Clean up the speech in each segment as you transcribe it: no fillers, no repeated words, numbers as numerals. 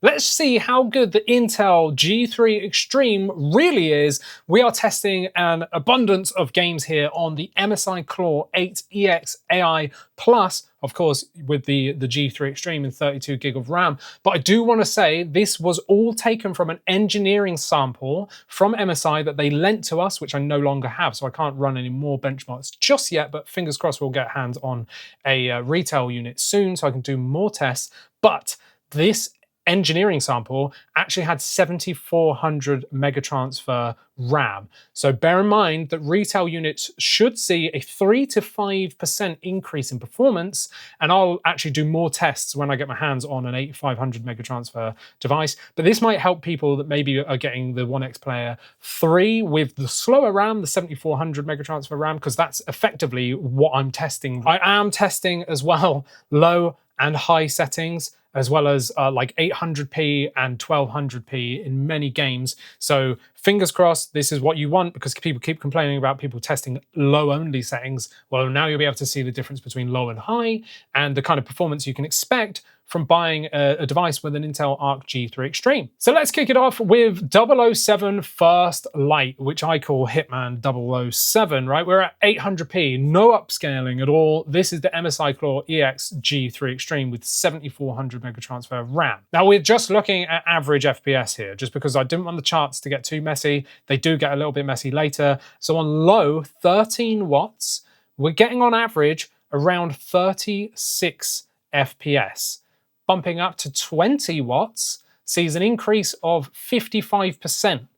Let's see how good the Intel G3 Extreme really is. We are testing an abundance of games here on the MSI Claw 8EX AI Plus, of course, with the G3 Extreme and 32 gig of RAM. But I do want to say this was all taken from an engineering sample from MSI that they lent to us, which I no longer have, so I can't run any more benchmarks just yet, but fingers crossed we'll get hands on a retail unit soon so I can do more tests. But this engineering sample actually had 7400 megatransfer RAM. So bear in mind that retail units should see a 3 to 5% increase in performance, and I'll actually do more tests when I get my hands on an 8500 megatransfer device. But this might help people that maybe are getting the One X Player 3 with the slower RAM, the 7400 megatransfer RAM, because that's effectively what I'm testing. I am testing as well low and high settings, as well as like 800p and 1200p in many games. So fingers crossed, this is what you want, because people keep complaining about people testing low only settings. Well, now you'll be able to see the difference between low and high and the kind of performance you can expect from buying a device with an Intel Arc G3 Extreme. So let's kick it off with 007 First Light, which I call Hitman 007, right? We're at 800p, no upscaling at all. This is the MSI Claw EX G3 Extreme with 7400 megatransfer RAM. Now we're just looking at average FPS here, just because I didn't want the charts to get too messy. They do get a little bit messy later. So on low, 13 watts, we're getting on average around 36 FPS. Bumping up to 20 watts sees an increase of 55%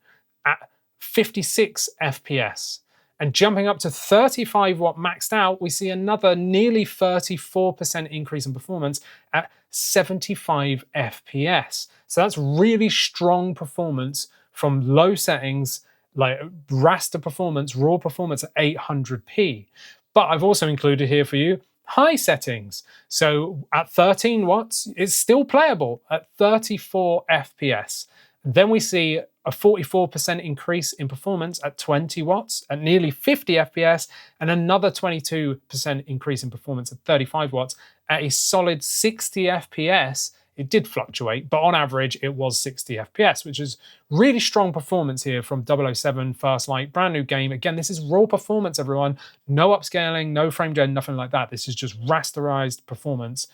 at 56 FPS. And jumping up to 35 watt maxed out, we see another nearly 34% increase in performance at 75 FPS. So that's really strong performance from low settings, like raster performance, raw performance at 800p. But I've also included here for you high settings. So at 13 watts, it's still playable at 34 FPS. Then we see a 44% increase in performance at 20 watts at nearly 50 FPS, and another 22% increase in performance at 35 watts at a solid 60 FPS. It did fluctuate, but on average, it was 60 FPS, which is really strong performance here from 007 First Light, brand new game. Again, this is raw performance, everyone. No upscaling, no frame gen, nothing like that. This is just rasterized performance,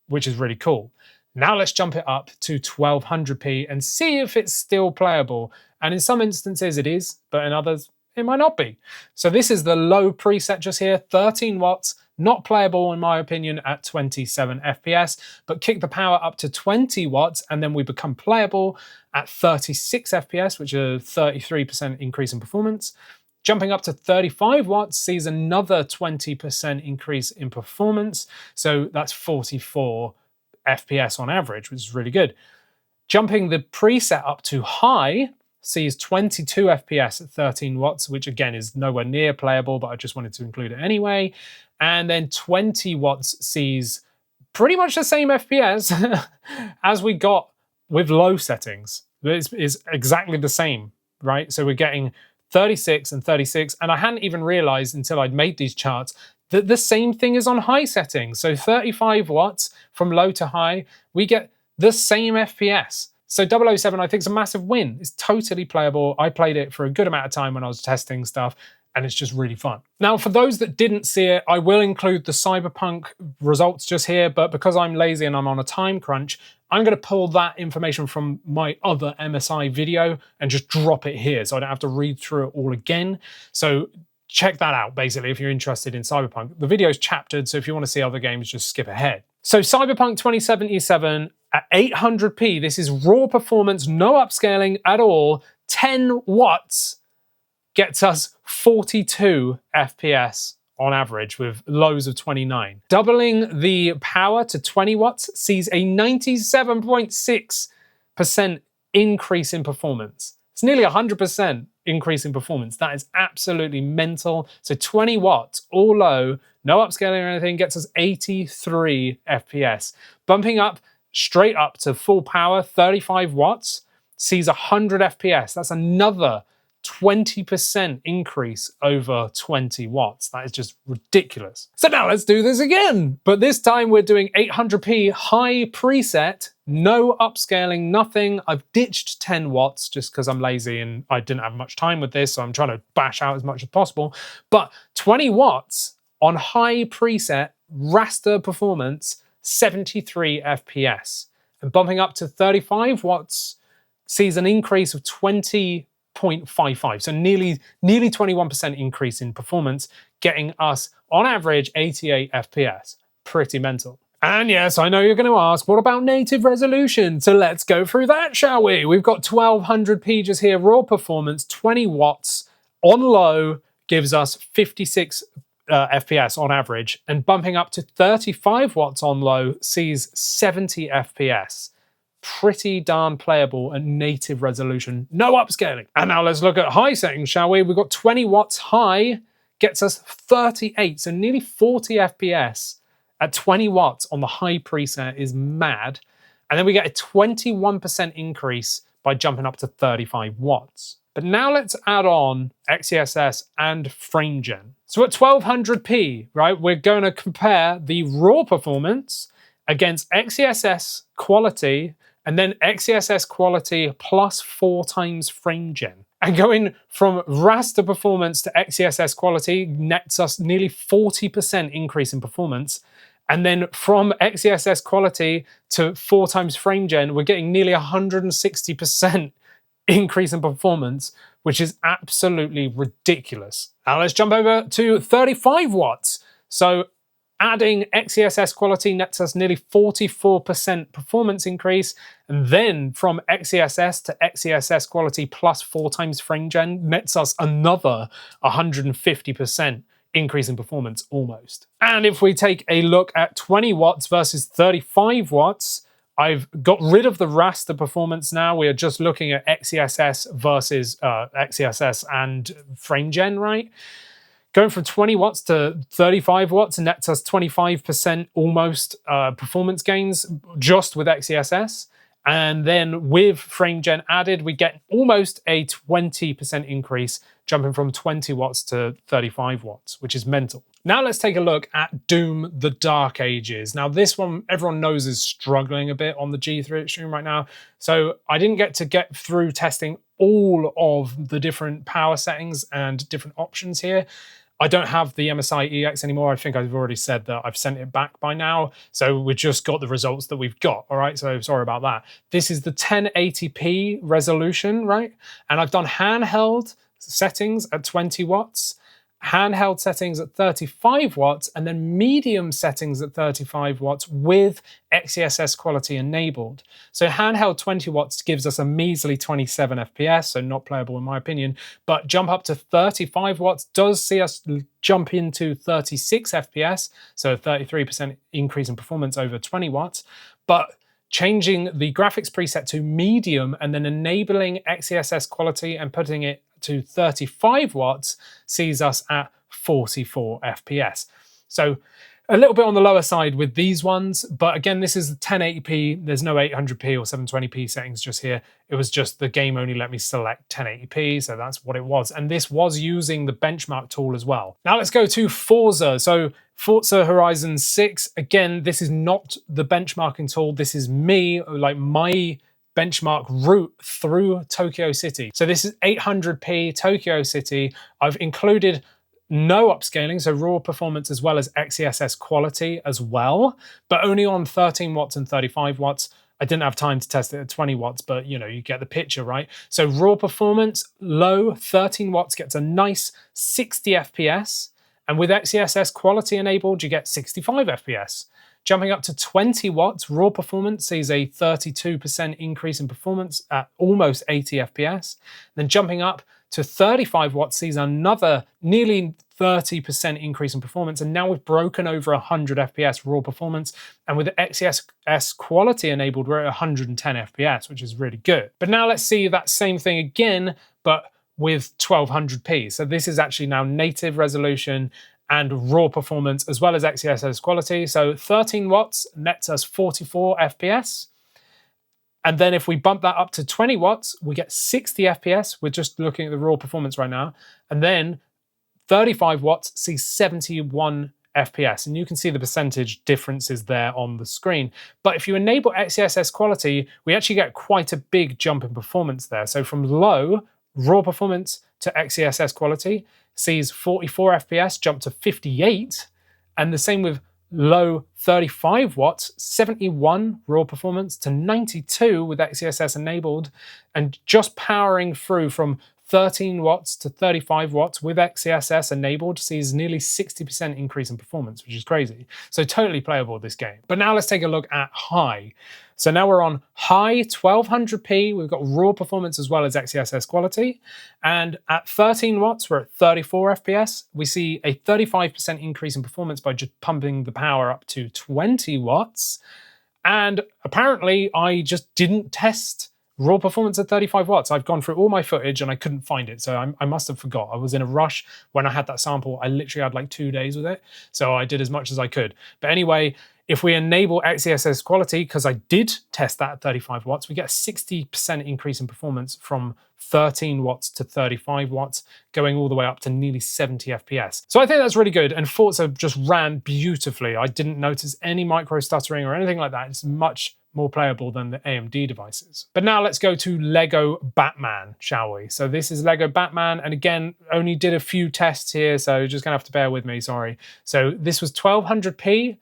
which is really cool. Now let's jump it up to 1200p and see if it's still playable. And in some instances it is, but in others it might not be. So this is the low preset just here, 13 watts, not playable in my opinion at 27 FPS, but kick the power up to 20 watts and then we become playable at 36 FPS, which is a 33% increase in performance. Jumping up to 35 watts sees another 20% increase in performance. So that's 44 FPS on average, which is really good. Jumping the preset up to high sees 22 FPS at 13 watts, which again is nowhere near playable, but I just wanted to include it anyway. And then 20 watts sees pretty much the same FPS as we got with low settings. It's exactly the same, right? So we're getting 36 and 36, and I hadn't even realized until I'd made these charts that the same thing is on high settings. So 35 watts from low to high, we get the same FPS. So 007 I think is a massive win. It's totally playable. I played it for a good amount of time when I was testing stuff, and it's just really fun. Now, for those that didn't see it, I will include the Cyberpunk results just here, but because I'm lazy and I'm on a time crunch, I'm going to pull that information from my other MSI video and just drop it here so I don't have to read through it all again. So check that out, basically, if you're interested in Cyberpunk. The video's chaptered, so if you want to see other games, just skip ahead. So Cyberpunk 2077 at 800p, this is raw performance, no upscaling at all, 10 watts gets us 42 FPS on average with lows of 29. Doubling the power to 20 watts sees a 97.6% increase in performance. It's nearly 100% increase in performance. That is absolutely mental. So 20 watts, all low, no upscaling or anything, gets us 83 FPS. Bumping up straight up to full power, 35 watts, sees 100 FPS. That's another 20% increase over 20 watts. That is just ridiculous. So now let's do this again. But this time we're doing 800p high preset, no upscaling, nothing. I've ditched 10 watts just because I'm lazy and I didn't have much time with this, so I'm trying to bash out as much as possible. But 20 watts on high preset, raster performance, 73 FPS. And bumping up to 35 watts sees an increase of 20.55, so nearly 21% increase in performance, getting us on average 88 FPS. Pretty mental. And yes, I know you're going to ask, what about native resolution? So let's go through that, shall we? We've got 1200p just here, raw performance, 20 watts on low gives us 56 FPS on average, and bumping up to 35 watts on low sees 70 FPS. Pretty darn playable at native resolution, no upscaling. And now let's look at high settings, shall we? We've got 20 watts high, gets us 38, so nearly 40 FPS at 20 watts on the high preset is mad. And then we get a 21% increase by jumping up to 35 watts. But now let's add on XeSS and FrameGen. So at 1200p, right, we're going to compare the raw performance against XeSS quality and then XeSS quality plus 4 times FrameGen. And going from raster performance to XeSS quality nets us nearly 40% increase in performance. And then from XeSS quality to 4 times FrameGen, we're getting nearly 160% increase in performance, which is absolutely ridiculous. Now let's jump over to 35 watts. So adding XeSS quality nets us nearly 44% performance increase, and then from XeSS to XeSS quality plus 4 times FrameGen nets us another 150% increase in performance almost. And if we take a look at 20 watts versus 35 watts, I've got rid of the raster performance now. We are just looking at XeSS versus XeSS and FrameGen, right? Going from 20 watts to 35 watts nets us 25% almost performance gains just with XeSS. And then with FrameGen added, we get almost a 20% increase, jumping from 20 watts to 35 watts, which is mental. Now let's take a look at Doom: The Dark Ages. Now this one, everyone knows, is struggling a bit on the G3 Extreme right now. So I didn't get through testing all of the different power settings and different options here. I don't have the MSI EX anymore. I think I've already said that I've sent it back by now. So we just got the results that we've got, all right? So sorry about that. This is the 1080p resolution, right? And I've done handheld settings at 20 watts, handheld settings at 35 watts, and then medium settings at 35 watts with XeSS quality enabled. So handheld 20 watts gives us a measly 27 FPS, so not playable in my opinion, but jump up to 35 watts does see us jump into 36 FPS, so a 33% increase in performance over 20 watts, but changing the graphics preset to medium and then enabling XeSS quality and putting it to 35 watts sees us at 44 FPS. So a little bit on the lower side with these ones, but again, this is 1080p. There's no 800p or 720p settings just here. It was just the game only let me select 1080p, so that's what it was. And this was using the benchmark tool as well. Now let's go to Forza. So Forza Horizon 6, again, this is not the benchmarking tool. This is me, like my benchmark route through Tokyo City. So this is 800p Tokyo City. I've included no upscaling, so raw performance as well as XeSS quality as well, but only on 13 watts and 35 watts. I didn't have time to test it at 20 watts, but you know, you get the picture, right? So raw performance, low, 13 watts gets a nice 60 FPS, and with XeSS quality enabled, you get 65 FPS. Jumping up to 20 watts, raw performance sees a 32% increase in performance at almost 80 FPS. Then jumping up to 35 watts sees another nearly 30% increase in performance. And now we've broken over 100 FPS raw performance. And with XeSS quality enabled, we're at 110 FPS, which is really good. But now let's see that same thing again, but with 1200p. So this is actually now native resolution and raw performance as well as XeSS quality. So 13 watts nets us 44 FPS. And then if we bump that up to 20 watts, we get 60 FPS. We're just looking at the raw performance right now. And then 35 watts sees 71 FPS. And you can see the percentage differences there on the screen. But if you enable XeSS quality, we actually get quite a big jump in performance there. So from low raw performance to XeSS quality sees 44 FPS jump to 58. And the same with low 35 watts, 71 raw performance to 92 with XeSS enabled, and just powering through from 13 watts to 35 watts with XeSS enabled sees nearly 60% increase in performance, which is crazy. So totally playable, this game. But now let's take a look at high. So now we're on high 1200p. We've got raw performance as well as XeSS quality. And at 13 watts, we're at 34 FPS. We see a 35% increase in performance by just pumping the power up to 20 watts. And apparently I just didn't test raw performance at 35 watts. I've gone through all my footage and I couldn't find it. So I must have forgot. I was in a rush when I had that sample. I literally had like 2 days with it. So I did as much as I could. But anyway, if we enable XeSS quality, because I did test that at 35 watts, we get a 60% increase in performance from 13 watts to 35 watts, going all the way up to nearly 70 FPS. So I think that's really good. And Forza just ran beautifully. I didn't notice any micro stuttering or anything like that. It's much more playable than the AMD devices. But now let's go to Lego Batman, shall we? So this is Lego Batman, and again, only did a few tests here, so you're just gonna have to bear with me, sorry. So this was 1200p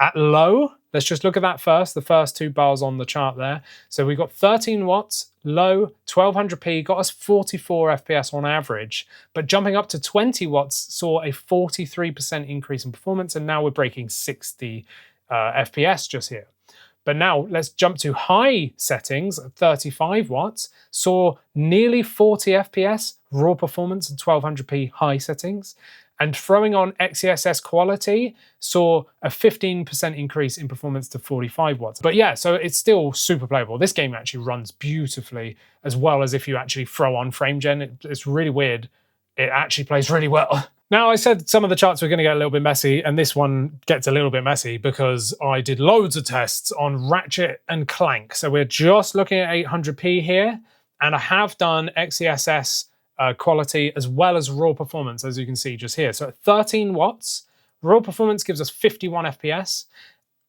at low. Let's just look at that first, the first 2 bars on the chart there. So we got 13 watts, low, 1200p, got us 44 FPS on average, but jumping up to 20 watts saw a 43% increase in performance, and now we're breaking 60 FPS just here. But now let's jump to high settings at 35 watts, saw nearly 40 FPS raw performance at 1200p high settings, and throwing on XeSS quality saw a 15% increase in performance to 45 watts. But yeah, so it's still super playable. This game actually runs beautifully, as well as if you actually throw on frame gen. It's really weird. It actually plays really well. Now, I said some of the charts were going to get a little bit messy, and this one gets a little bit messy because I did loads of tests on Ratchet and Clank. So we're just looking at 800p here, and I have done XeSS quality as well as raw performance, as you can see just here. So at 13 watts, raw performance gives us 51 FPS.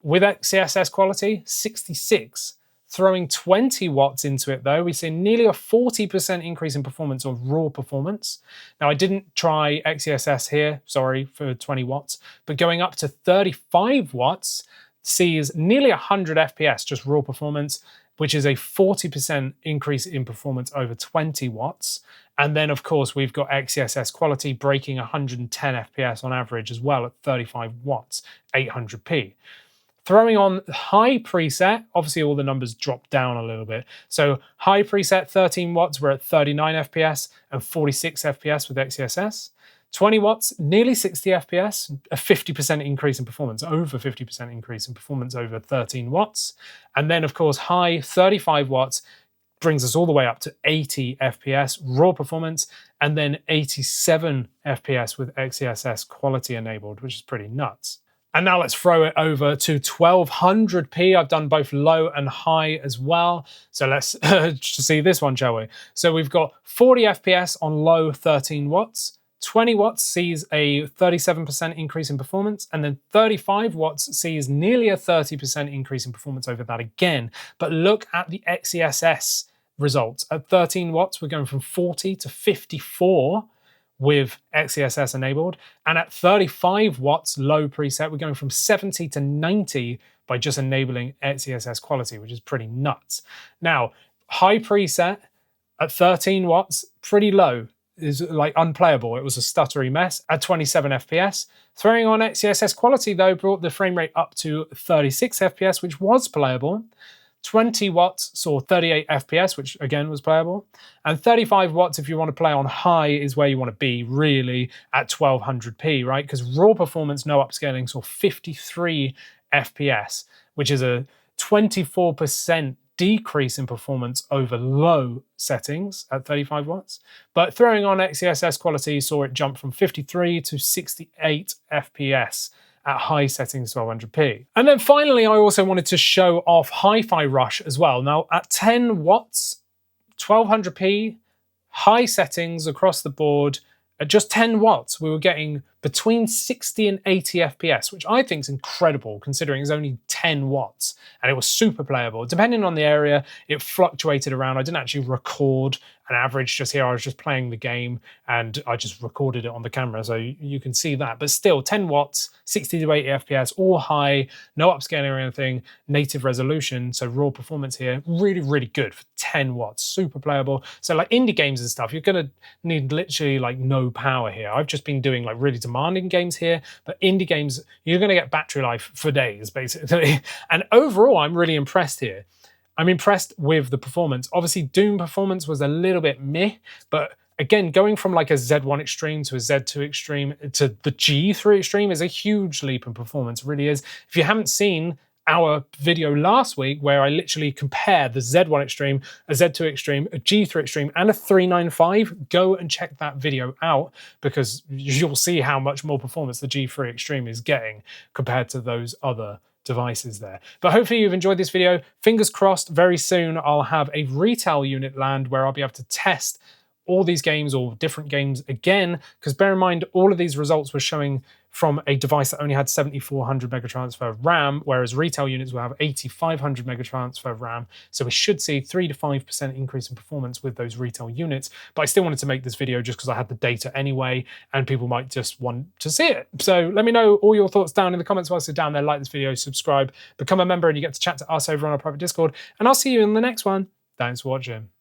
With XeSS quality, 66. Throwing 20 watts into it though, we see nearly a 40% increase in performance of raw performance. Now I didn't try XeSS here, sorry, for 20 watts, but going up to 35 watts sees nearly 100 FPS, just raw performance, which is a 40% increase in performance over 20 watts. And then of course we've got XeSS quality breaking 110 FPS on average as well at 35 watts, 800p. Throwing on high preset, obviously all the numbers drop down a little bit. So high preset 13 watts, we're at 39 FPS and 46 FPS with XeSS. 20 watts, nearly 60 FPS, a 50% increase in performance, over 50% increase in performance over 13 watts. And then of course high 35 watts brings us all the way up to 80 FPS raw performance, and then 87 FPS with XeSS quality enabled, which is pretty nuts. And now let's throw it over to 1200p. I've done both low and high as well. So let's see this one, shall we? So we've got 40 FPS on low 13 watts. 20 watts sees a 37% increase in performance, and then 35 watts sees nearly a 30% increase in performance over that again. But look at the XeSS results. At 13 watts, we're going from 40 to 54 with XeSS enabled, and at 35 watts low preset, we're going from 70 to 90 by just enabling XeSS quality, which is pretty nuts. Now, high preset at 13 watts, pretty low, is like unplayable. It was a stuttery mess at 27 FPS. Throwing on XeSS quality though brought the frame rate up to 36 FPS, which was playable. 20 watts saw 38 FPS, which again was playable. And 35 watts, if you want to play on high, is where you want to be really at 1200p, right? Because raw performance, no upscaling, saw 53 FPS, which is a 24% decrease in performance over low settings at 35 watts. But throwing on XeSS quality saw it jump from 53 to 68 FPS. at high settings 1200p. And then finally, I also wanted to show off Hi-Fi Rush as well. Now at 10 watts, 1200p, high settings across the board, at just 10 watts, we were getting between 60 and 80 FPS, which I think is incredible considering it's only 10 watts and it was super playable. Depending on the area, it fluctuated around. I didn't actually record an average just here. I was just playing the game and I just recorded it on the camera, so you can see that. But still, 10 watts, 60 to 80 FPS, all high, no upscaling or anything, native resolution, so raw performance here. Really, really good for 10 watts, super playable. So like indie games and stuff, you're gonna need literally like no power here. I've just been doing like really demanding games here, but indie games, you're gonna get battery life for days, basically. And overall, I'm really impressed here. I'm impressed with the performance. Obviously, Doom performance was a little bit meh, but again, going from like a Z1 Extreme to a Z2 Extreme to the G3 Extreme is a huge leap in performance, it really is. If you haven't seen our video last week where I literally compared the Z1 Extreme, a Z2 Extreme, a G3 Extreme, and a 395, go and check that video out because you'll see how much more performance the G3 Extreme is getting compared to those other devices there. But hopefully you've enjoyed this video. Fingers crossed, very soon I'll have a retail unit land where I'll be able to test all these games or different games again, because bear in mind, all of these results were showing from a device that only had 7400 megatransfer RAM, whereas retail units will have 8500 megatransfer RAM. So we should see 3 to 5% increase in performance with those retail units. But I still wanted to make this video just because I had the data anyway, and people might just want to see it. So let me know all your thoughts down in the comments whilst you're down there. Like this video, subscribe, become a member, and you get to chat to us over on our private Discord. And I'll see you in the next one. Thanks for watching.